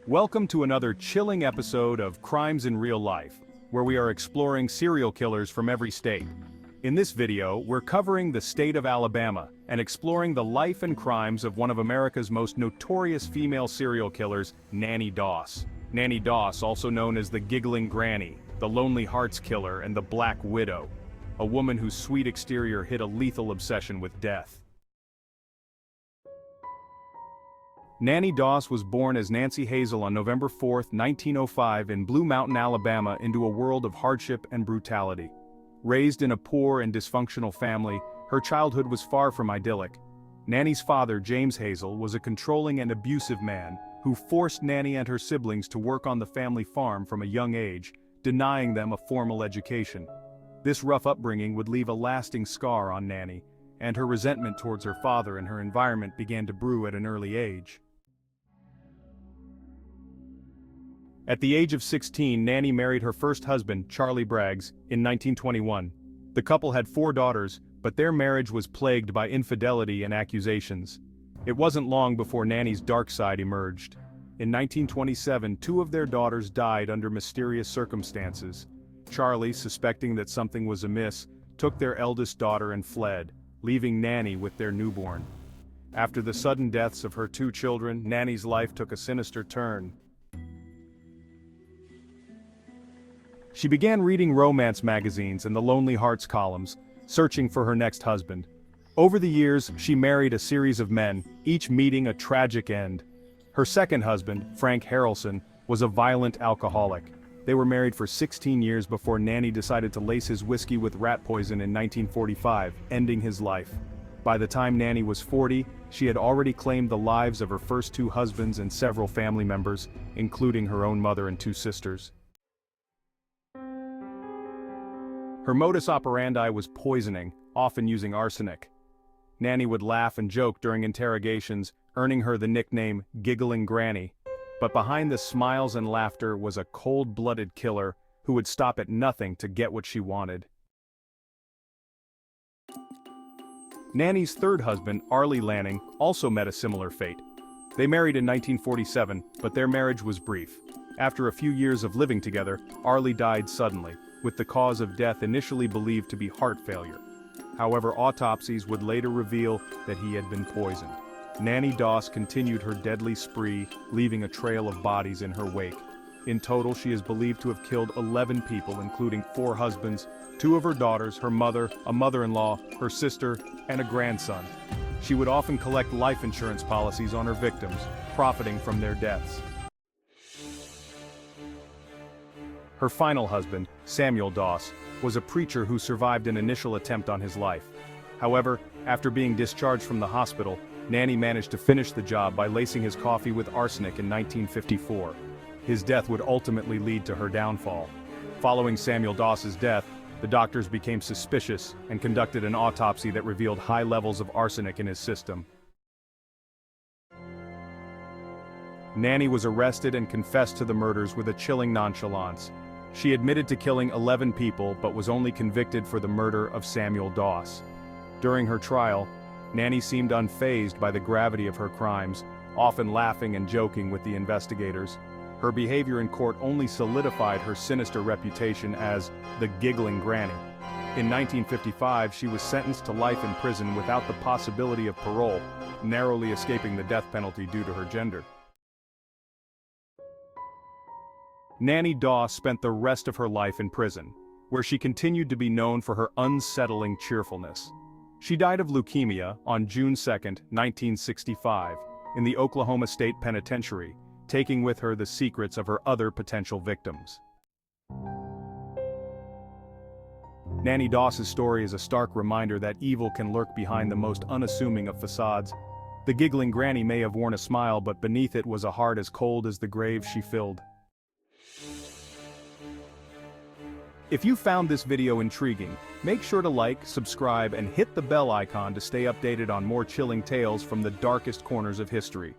Welcome to another chilling episode of Crimes in Real Life, where we are exploring serial killers from every state. In this video, we're covering the state of Alabama and exploring the life and crimes of one of America's most notorious female serial killers, Nannie Doss. Nannie Doss, also known as the Giggling Granny, the Lonely Hearts Killer, and the Black Widow, a woman whose sweet exterior hid a lethal obsession with death. Nannie Doss was born as Nancy Hazel on November 4, 1905 in Blue Mountain, Alabama, into a world of hardship and brutality. Raised in a poor and dysfunctional family, her childhood was far from idyllic. Nannie's father, James Hazel, was a controlling and abusive man who forced Nannie and her siblings to work on the family farm from a young age, denying them a formal education. This rough upbringing would leave a lasting scar on Nannie, and her resentment towards her father and her environment began to brew at an early age. At the age of 16, Nannie married her first husband, Charlie Braggs, in 1921. The couple had 4 daughters, but their marriage was plagued by infidelity and accusations. It wasn't long before Nannie's dark side emerged. In 1927, 2 of their daughters died under mysterious circumstances. Charlie, suspecting that something was amiss, took their eldest daughter and fled, leaving Nannie with their newborn. After the sudden deaths of her 2 children, Nannie's life took a sinister turn. She began reading romance magazines and the Lonely Hearts columns, searching for her next husband. Over the years, she married a series of men, each meeting a tragic end. Her second husband, Frank Harrelson, was a violent alcoholic. They were married for 16 years before Nannie decided to lace his whiskey with rat poison in 1945, ending his life. By the time Nannie was 40, she had already claimed the lives of her first 2 husbands and several family members, including her own mother and 2 sisters. Her modus operandi was poisoning, often using arsenic. Nannie would laugh and joke during interrogations, earning her the nickname Giggling Granny. But behind the smiles and laughter was a cold-blooded killer who would stop at nothing to get what she wanted. Nannie's third husband, Arlie Lanning, also met a similar fate. They married in 1947, but their marriage was brief. After a few years of living together, Arlie died suddenly, with the cause of death initially believed to be heart failure. However, autopsies would later reveal that he had been poisoned. Nannie Doss continued her deadly spree, leaving a trail of bodies in her wake. In total, she is believed to have killed 11 people, including 4 husbands, 2 of her daughters, her mother, a mother-in-law, her sister, and a grandson. She would often collect life insurance policies on her victims, profiting from their deaths. Her final husband, Samuel Doss, was a preacher who survived an initial attempt on his life. However, after being discharged from the hospital, Nannie managed to finish the job by lacing his coffee with arsenic in 1954. His death would ultimately lead to her downfall. Following Samuel Doss's death, the doctors became suspicious and conducted an autopsy that revealed high levels of arsenic in his system. Nannie was arrested and confessed to the murders with a chilling nonchalance. She admitted to killing 11 people but was only convicted for the murder of Samuel Doss. During her trial, Nannie seemed unfazed by the gravity of her crimes, often laughing and joking with the investigators. Her behavior in court only solidified her sinister reputation as the Giggling Granny. In 1955, she was sentenced to life in prison without the possibility of parole, narrowly escaping the death penalty due to her gender. Nannie Doss spent the rest of her life in prison, where she continued to be known for her unsettling cheerfulness. She died of leukemia on June 2, 1965, in the Oklahoma State Penitentiary, taking with her the secrets of her other potential victims. Nannie Doss's story is a stark reminder that evil can lurk behind the most unassuming of facades. The Giggling Granny may have worn a smile, but beneath it was a heart as cold as the grave she filled. If you found this video intriguing, make sure to like, subscribe, and hit the bell icon to stay updated on more chilling tales from the darkest corners of history.